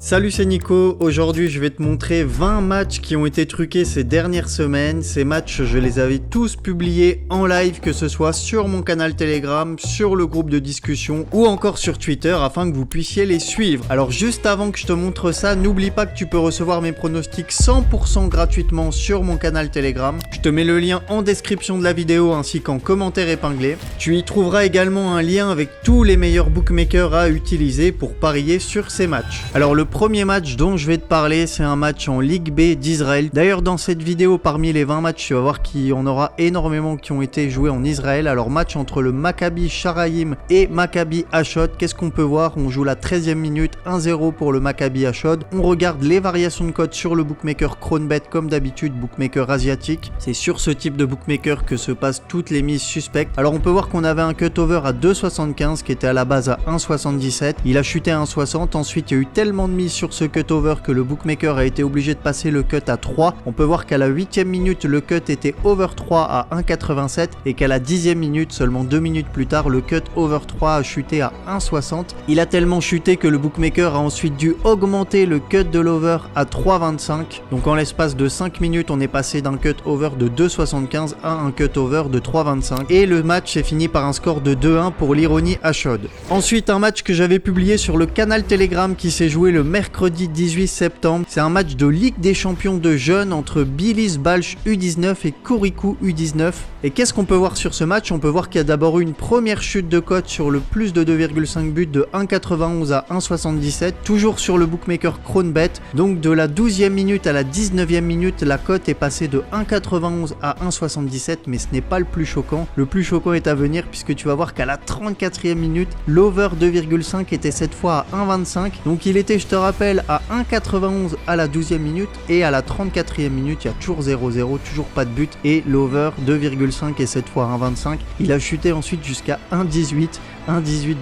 Salut, c'est Nico. Aujourd'hui je vais te montrer 20 matchs qui ont été truqués ces dernières semaines. Ces matchs je les avais tous publiés en live, que ce soit sur mon canal Telegram, sur le groupe de discussion ou encore sur Twitter afin que vous puissiez les suivre. Alors juste avant que je te montre ça, n'oublie pas que tu peux recevoir mes pronostics 100% gratuitement sur mon canal Telegram. Je te mets le lien en description de la vidéo ainsi qu'en commentaire épinglé. Tu y trouveras également un lien avec tous les meilleurs bookmakers à utiliser pour parier sur ces matchs. Alors le premier match dont je vais te parler, c'est un match en Ligue B d'Israël. D'ailleurs dans cette vidéo, parmi les 20 matchs, tu vas voir qu'il y en aura énormément qui ont été joués en Israël. Alors match entre le Maccabi Sharaïm et Maccabi Ashdod. Qu'est-ce qu'on peut voir? On joue la 13e minute, 1-0 pour le Maccabi Ashdod. On regarde les variations de cote sur le bookmaker Cronbet comme d'habitude, bookmaker asiatique. C'est sur ce type de bookmaker que se passent toutes les mises suspectes. Alors on peut voir qu'on avait un cutover à 2,75 qui était à la base à 1,77. Il a chuté à 1,60. Ensuite il y a eu tellement de mises sur ce cutover que le bookmaker a été obligé de passer le cut à 3. On peut voir qu'à la 8e minute le cut était over 3 à 1,87 et qu'à la 10e minute, seulement 2 minutes plus tard, le cut over 3 a chuté à 1,60. Il a tellement chuté que le bookmaker a ensuite dû augmenter le cut de l'over à 3,25. Donc en l'espace de 5 minutes on est passé d'un cut over de 2,75 à un cut over de 3,25 et le match est fini par un score de 2-1 pour l'Ironi Ashdod. Ensuite un match que j'avais publié sur le canal Telegram qui s'est joué le mercredi 18 septembre. C'est un match de Ligue des champions de jeunes entre Bilis Balch U19 et Kuriku U19. Et qu'est-ce qu'on peut voir sur ce match? On peut voir qu'il y a d'abord eu une première chute de cote sur le plus de 2,5 buts de 1,91 à 1,77, toujours sur le bookmaker Cronbet. Donc de la 12e minute à la 19e minute, la cote est passée de 1,91 à 1,77, mais ce n'est pas le plus choquant. Le plus choquant est à venir puisque tu vas voir qu'à la 34e minute, l'over 2,5 était cette fois à 1,25. Donc il était, je te rappelle, à 1,91 à la 12e minute et à la 34e minute, il y a toujours 0-0, toujours pas de but et l'over 2,5 est cette fois à 1,25. Il a chuté ensuite jusqu'à 1,18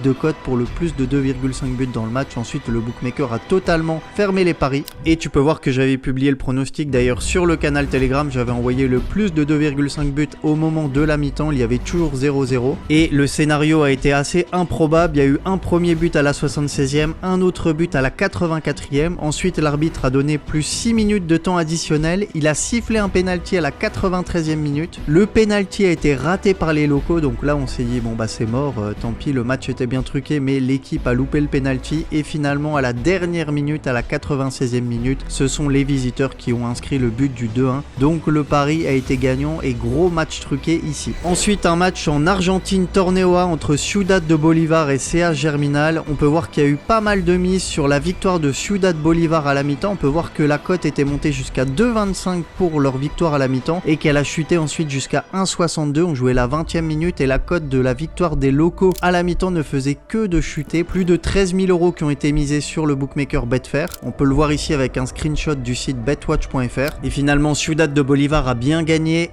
de cote pour le plus de 2,5 buts dans le match. Ensuite le bookmaker a totalement fermé les paris et tu peux voir que j'avais publié le pronostic d'ailleurs sur le canal Telegram. J'avais envoyé le plus de 2,5 buts au moment de la mi-temps, il y avait toujours 0-0 et le scénario a été assez improbable. Il y a eu un premier but à la 76e, un autre but à la 84e. Ensuite l'arbitre a donné plus 6 minutes de temps additionnel, il a sifflé un penalty à la 93e minute. Le penalty a été raté par les locaux, donc là on s'est dit bon bah c'est mort, tant pis, le match était bien truqué mais l'équipe a loupé le penalty et finalement à la dernière minute, à la 96e minute, ce sont les visiteurs qui ont inscrit le but du 2-1. Donc le pari a été gagnant et gros match truqué ici. Ensuite un match en Argentine Torneoa entre Ciudad de Bolivar et CA Germinal. On peut voir qu'il y a eu pas mal de mises sur la victoire de Ciudad Bolivar à la mi-temps. On peut voir que la cote était montée jusqu'à 2,25 pour leur victoire à la mi-temps et qu'elle a chuté ensuite jusqu'à 1,62. On jouait la 20e minute et la cote de la victoire des locaux à la mi-temps ne faisait que de chuter. Plus de 13 000 € qui ont été misés sur le bookmaker Betfair. On peut le voir ici avec un screenshot du site betwatch.fr. Et finalement Ciudad de Bolivar a bien gagné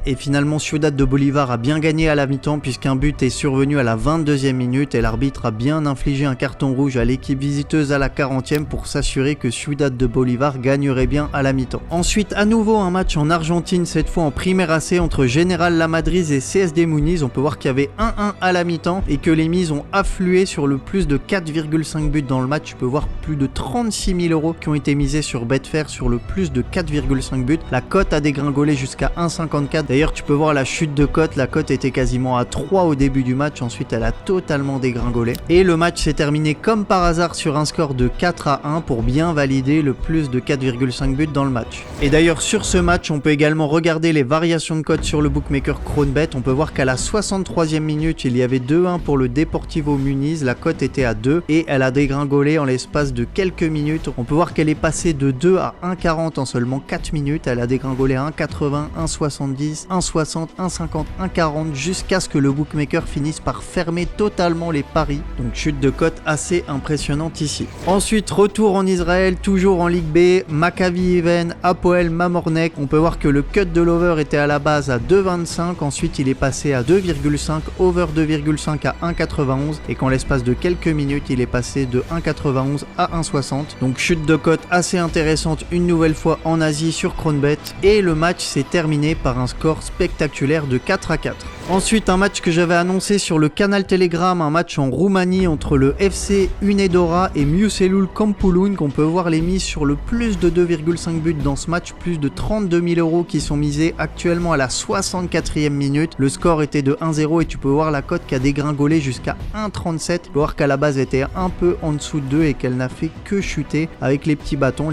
à la mi-temps puisqu'un but est survenu à la 22e minute et l'arbitre a bien infligé un carton rouge à l'équipe visiteuse à la 40e pour s'assurer que Ciudad de Bolivar gagnerait bien à la mi-temps. Ensuite à nouveau un match en Argentine, cette fois en Primera C entre General La Madrid et CSD Muniz. On peut voir qu'il y avait 1-1 à la mi-temps et que les mises ont afflué sur le plus de 4,5 buts dans le match. Tu peux voir plus de 36 000 € qui ont été misés sur Betfair sur le plus de 4,5 buts. La cote a dégringolé jusqu'à 1,54. D'ailleurs tu peux voir la chute de cote, la cote était quasiment à 3 au début du match, ensuite elle a totalement dégringolé et le match s'est terminé comme par hasard sur un score de 4-1 pour bien valider le plus de 4,5 buts dans le match. Et d'ailleurs sur ce match on peut également regarder les variations de cote sur le bookmaker Cronbet. On peut voir qu'à la 63e minute il y avait 2-1 pour le Deportivo Muniz, la cote était à 2 et elle a dégringolé en l'espace de quelques minutes. On peut voir qu'elle est passée de 2 à 1,40 en seulement 4 minutes, elle a dégringolé à 1,80, 1,70, 1,60, 1,50, 1,40 jusqu'à ce que le bookmaker finisse par fermer totalement les paris. Donc chute de cote assez impressionnante ici. Ensuite retour en Israël, toujours en Ligue B, Maccabi Even, Hapoel Mamornek. On peut voir que le cut de l'over était à la base à 2,25, ensuite il est passé à 2,5, over 2,5 à 1,91 1,91 et qu'en l'espace de quelques minutes il est passé de 1,91 à 1,60. Donc chute de cote assez intéressante une nouvelle fois en Asie sur Cronbet, et le match s'est terminé par un score spectaculaire de 4-4. Ensuite, un match que j'avais annoncé sur le canal Telegram, un match en Roumanie entre le FC Hunedoara et Muselul Campulun, qu'on peut voir les mises sur le plus de 2,5 buts dans ce match, plus de 32 000 € qui sont misés actuellement à la 64e minute. Le score était de 1-0 et tu peux voir la cote qui a dégringolé jusqu'à 1,37. Tu peux voir qu'à la base elle était un peu en dessous de 2 et qu'elle n'a fait que chuter avec les petits bâtons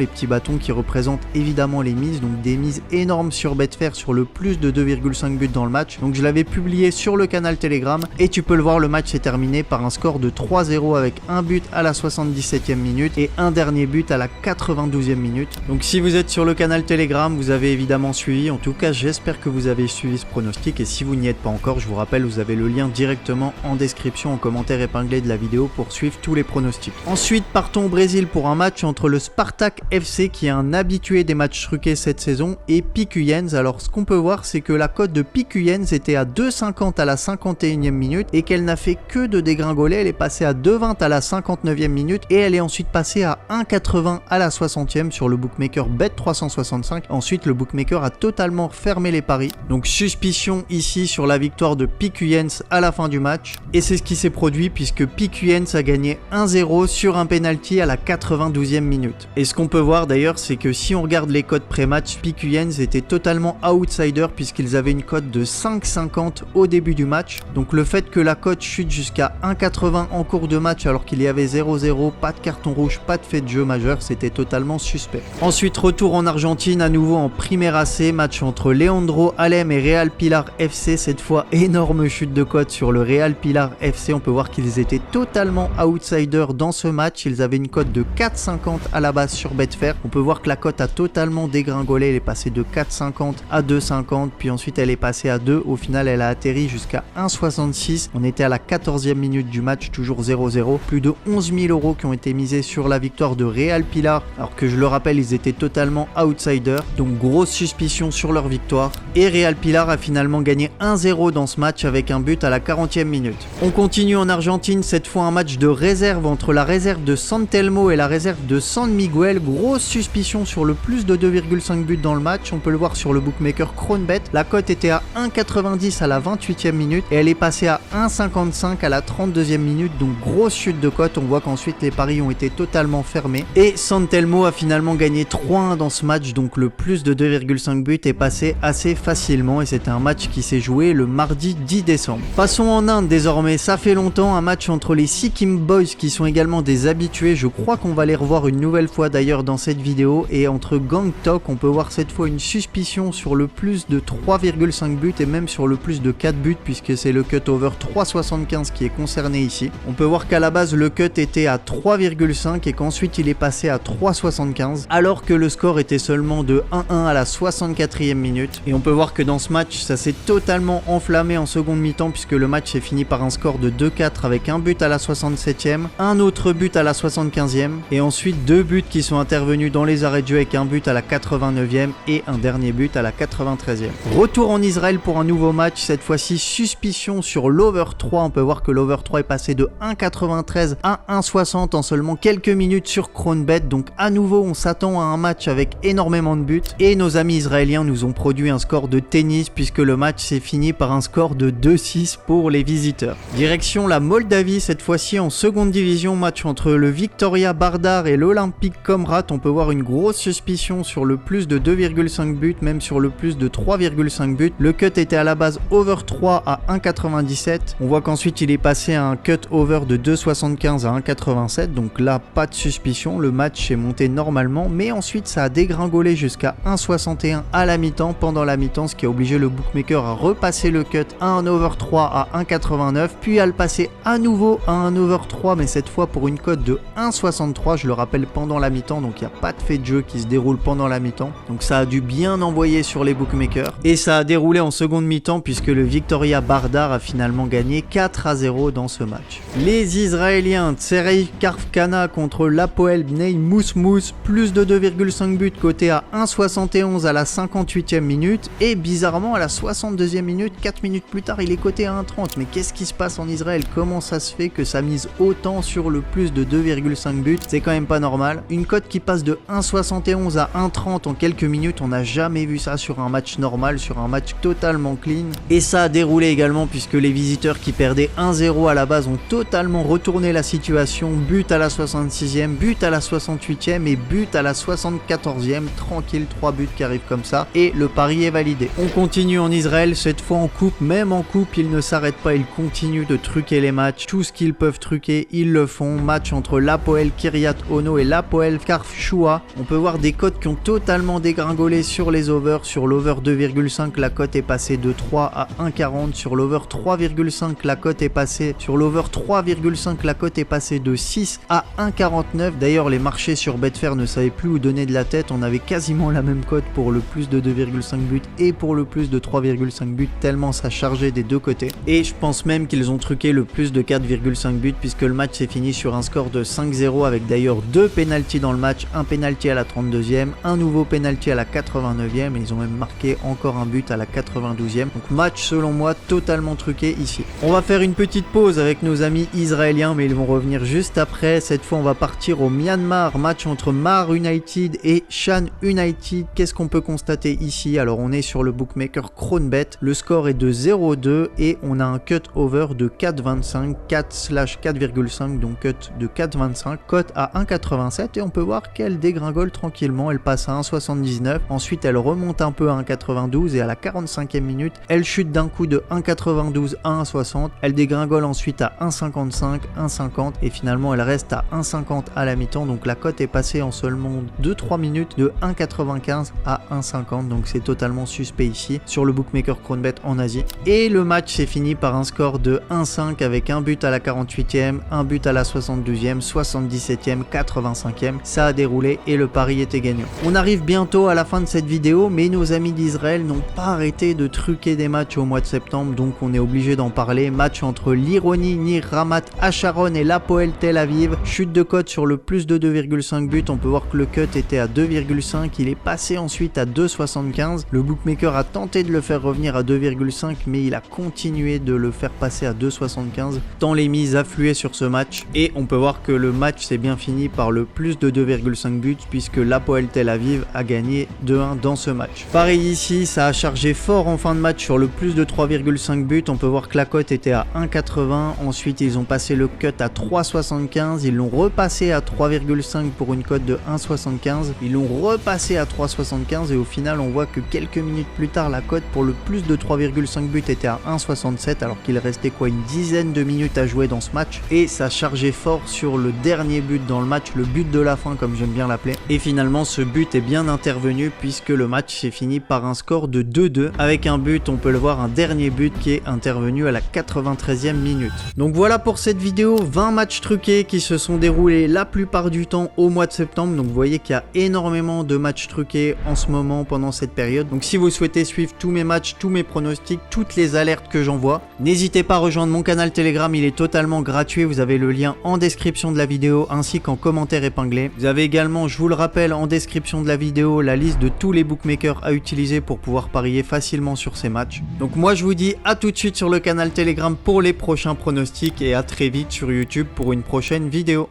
qui représentent évidemment les mises, donc des mises énormes sur Betfair sur le plus de 2,5 buts dans le match. Donc je l'avais publié sur le canal Telegram et tu peux le voir, le match s'est terminé par un score de 3-0 avec un but à la 77e minute et un dernier but à la 92e minute. Donc si vous êtes sur le canal Telegram, vous avez évidemment suivi, en tout cas j'espère que vous avez suivi ce pronostic, et si vous n'y êtes pas encore, je vous rappelle, vous avez le lien directement en description, en commentaire épinglé de la vidéo pour suivre tous les pronostics. Ensuite, partons au Brésil pour un match entre le Spartak FC, qui est un habitué des matchs truqués cette saison, et Pikuyens. Alors ce qu'on peut voir, c'est que la cote de Pikuyens était à 2,50 à la 51e minute et qu'elle n'a fait que de dégringoler. Elle est passée à 2,20 à la 59e minute et elle est ensuite passée à 1,80 à la 60e sur le bookmaker Bet365. Ensuite, le bookmaker a totalement fermé les paris. Donc suspicion ici sur la victoire de Pikuyens à la fin du match, et c'est ce qui s'est produit puisque Pikuyens a gagné 1-0 sur un penalty à la 92e minute. Et ce qu'on peut voir d'ailleurs, c'est que si on regarde les cotes pré-match, Pikuyens était totalement outsider puisqu'ils avaient une cote de 5,50 au début du match. Donc le fait que la cote chute jusqu'à 1,80 en cours de match alors qu'il y avait 0-0, pas de carton rouge, pas de fait de jeu majeur, c'était totalement suspect. Ensuite, retour en Argentine, à nouveau en Primera C, match entre Leandro Alem et Real Pilar FC. Cette fois, énorme chute de cote sur le Real Pilar FC. On peut voir qu'ils étaient totalement outsiders dans ce match. Ils avaient une cote de 4,50 à la base sur Betfair. On peut voir que la cote a totalement dégringolé. Elle est passée de 4,50 à 2,50, puis ensuite elle est passée à 2. Au final, elle a atterri jusqu'à 1,66. On était à la 14e minute du match, toujours 0-0. Plus de 11 000 € qui ont été misés sur la victoire de Real Pilar, alors que je le rappelle, ils étaient totalement outsiders. Donc grosse suspicion sur leur victoire. Et Real Pilar a finalement gagné 1-0 dans ce match avec un but à la 40e minute. On continue en Argentine, cette fois un match de réserve entre la réserve de San Telmo et la réserve de San Miguel. Grosse suspicion sur le plus de 2,5 buts dans le match. On peut le voir sur le bookmaker Cronbet. La cote était à 1,90 à la 28e minute et elle est passée à 1,55 à la 32e minute. Donc grosse chute de cote. On voit qu'ensuite les paris ont été totalement fermés. Et San Telmo a finalement gagné 3-1 dans ce match. Donc le plus de 2,5 buts est passé assez facilement et c'était un match qui s'est joué le mardi 10 décembre. Passons en Inde désormais. Ça fait longtemps, un match entre les Sikkim Boys qui sont également des habitués. Je crois qu'on va les revoir une nouvelle fois d'ailleurs dans cette vidéo. Et entre Gangtok, on peut voir cette fois une suspicion sur le plus de 3,5 buts et même sur le plus de 4 buts puisque c'est le cut over 3,75 qui est concerné ici. On peut voir qu'à la base le cut était à 3,5 et qu'ensuite il est passé à 3,75 alors que le score était seulement de 1-1 à la 64e minute. Et on peut voir que dans ce match ça s'est totalement enflammé en seconde mi-temps puisque le match s'est fini par un score de 2-4 avec un but à la 67e, un autre but à la 75e et ensuite deux buts qui sont intervenus dans les arrêts de jeu avec un but à la 89e et un dernier but à la 93e. Retour en Israël pour un nouveau match, cette fois-ci suspicion sur l'over 3. On peut voir que l'over 3 est passé de 1,93 à 1,60 en seulement quelques minutes sur Cronbet. Donc à nouveau on s'attend à un match avec énormément de buts et nos amis israéliens nous ont produit un score de tennis puisque le match s'est fini par un score de 2-6 pour les visiteurs. Direction la Moldavie, cette fois-ci en seconde division, match entre le Victoria Bardar et l'Olympique Comrat. On peut voir une grosse suspicion sur le plus de 2,5 buts, même sur le plus de 3,5 buts. Le cut était à la base over 3 à 1,97. On voit qu'ensuite il est passé à un cut over de 2,75 à 1,87. Donc là, pas de suspicion, le match est monté normalement, mais ensuite ça a dégringolé jusqu'à 1,61 à la mi-temps, pendant la mi-temps, ce qui a obligé le bookmaker à repasser le cut à un over 3 à 1,89, puis à le passer à nouveau à un over 3, mais cette fois pour une cote de 1,63, je le rappelle, pendant la mi-temps, donc il n'y a pas de fait de jeu qui se déroule pendant la mi-temps, donc ça a dû bien envoyer sur les bookmakers, et ça a déroulé en seconde mi-temps puisque le Victoria Bardar a finalement gagné 4-0 dans ce match. Les Israéliens, Tserei Karfkana contre l'Hapoel Bnei Mousmous, plus de 2,5 buts, coté à 1,71 à la 58e minute, et bizarrement à la 62e minute, 4 minutes plus tard, il est coté à 1,30. Mais qu'est-ce qui se passe en Israël? Israël, comment ça se fait que ça mise autant sur le plus de 2,5 buts? C'est quand même pas normal. Une cote qui passe de 1,71 à 1,30 en quelques minutes, on n'a jamais vu ça sur un match normal, sur un match totalement clean. Et ça a déroulé également puisque les visiteurs qui perdaient 1-0 à la base ont totalement retourné la situation. But à la 66e, but à la 68e et but à la 74e. Tranquille, 3 buts qui arrivent comme ça et le pari est validé. On continue en Israël, cette fois en coupe. Même en coupe, ils ne s'arrêtent pas, ils continuent de truquer les matchs. Tout ce qu'ils peuvent truquer, ils le font. Match entre l'Hapoel Kiryat Ono et l'Hapoel Kfar-Shua. On peut voir des cotes qui ont totalement dégringolé sur les overs. Sur l'over 2,5, la cote est passée de 3 à 1,40. Sur l'over 3,5, la cote est passée. Sur l'over 3,5, la cote est passée de 6 à 1,49. D'ailleurs, les marchés sur Betfair ne savaient plus où donner de la tête. On avait quasiment la même cote pour le plus de 2,5 buts et pour le plus de 3,5 buts, tellement ça chargeait des deux côtés. Et je pense même qu'ils ont truqué le plus de 4,5 buts puisque le match s'est fini sur un score de 5-0 avec d'ailleurs 2 pénaltys dans le match, un pénalty à la 32e, un nouveau pénalty à la 89e et ils ont même marqué encore un but à la 92e. Donc match selon moi totalement truqué ici. On va faire une petite pause avec nos amis israéliens mais ils vont revenir juste après. Cette fois on va partir au Myanmar, match entre Mar United et Shan United. Qu'est-ce qu'on peut constater ici? Alors on est sur le bookmaker Cronbet, le score est de 0,2 et on a un cut over de 4,25, 4/4,5 donc cut de 4,25, cote à 1,87 et on peut voir qu'elle dégringole tranquillement, elle passe à 1,79, ensuite elle remonte un peu à 1,92 et à la 45e minute elle chute d'un coup de 1,92 à 1,60, elle dégringole ensuite à 1,55, 1,50 et finalement elle reste à 1,50 à la mi-temps, donc la cote est passée en seulement 2-3 minutes de 1,95 à 1,50, donc c'est totalement suspect ici sur le bookmaker Cronbet en Asie. Et le match s'est fini par un score de 1,5 avec un but à la 48e, un but à la 72e, 77e, 85e. Ça a déroulé et le pari était gagnant. On arrive bientôt à la fin de cette vidéo, mais nos amis d'Israël n'ont pas arrêté de truquer des matchs au mois de septembre, donc on est obligé d'en parler. Match entre l'Ironi Nir Ramat Asharon et l'Hapoel Tel Aviv. Chute de cote sur le plus de 2,5 buts. On peut voir que le cut était à 2,5. Il est passé ensuite à 2,75. Le bookmaker a tenté de le faire revenir à 2,5, mais il a continué de le faire passer à 2,75 tant les mises affluaient sur ce match. Et on peut voir que le match s'est bien fini par le plus de 2,5 buts puisque l'Hapoel Tel Aviv a gagné 2-1 dans ce match. Pareil ici, ça a chargé fort en fin de match sur le plus de 3,5 buts. On peut voir que la cote était à 1,80. Ensuite, ils ont passé le cut à 3,75. Ils l'ont repassé à 3,5 pour une cote de 1,75. Ils l'ont repassé à 3,75 et au final, on voit que quelques minutes plus tard, la cote pour le plus de 3,5 buts était à 1,67 alors qu'il restait quoi, une dizaine de minutes à jouer dans ce match et ça chargeait fort sur le dernier but dans le match, le but de la fin comme j'aime bien l'appeler. Et finalement, ce but est bien intervenu puisque le match s'est fini par un score de 2-2 avec un but, on peut le voir, un dernier but qui est intervenu à la 93e minute. Donc voilà pour cette vidéo, 20 matchs truqués qui se sont déroulés la plupart du temps au mois de septembre. Donc vous voyez qu'il y a énormément de matchs truqués en ce moment pendant cette période. Donc si vous souhaitez suivre tous mes matchs, tous mes pronostics, toutes les alertes que j'envoie, n'hésitez pas à rejoindre mon canal Telegram, il est totalement gratuit. Vous avez le lien en description de la vidéo ainsi qu'en commentaire épinglé. Vous avez également, je vous le rappelle, en description de la vidéo, la liste de tous les bookmakers à utiliser pour pouvoir parier facilement sur ces matchs. Donc moi je vous dis à tout de suite sur le canal Telegram pour les prochains pronostics et à très vite sur YouTube pour une prochaine vidéo.